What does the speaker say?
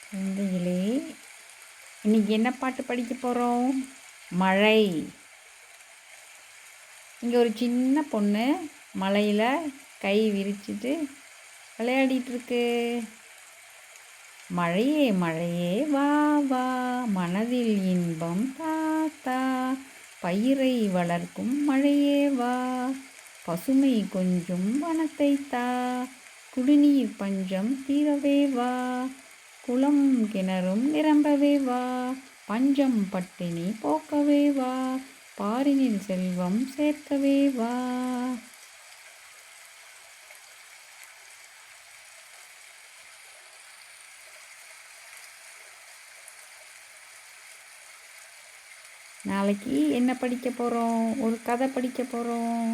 குழந்தைகளே, இன்னைக்கு என்ன பாட்டு படிக்க போகிறோம்? மழை. இங்கே ஒரு சின்ன பொண்ணு மழையில் கை விரிச்சிட்டு விளையாடிட்டு இருக்கு. மழையே மழையே வா வா, மனதில் இன்பம் தாத்தா, பயிரை வளர்க்கும் மழையே வா, பசுமை கொஞ்சம் வனத்தை தா, குடிநீர் பஞ்சம் தீரவே வா, குளம் கிணறும் நிரம்பவே வா, பஞ்சம் பட்டினி போக்கவே வா, பாரினில் செல்வம் சேர்க்கவே வா. நாளைக்கு என்ன படிக்க போகிறோம்? ஒரு கதை படிக்க போகிறோம்.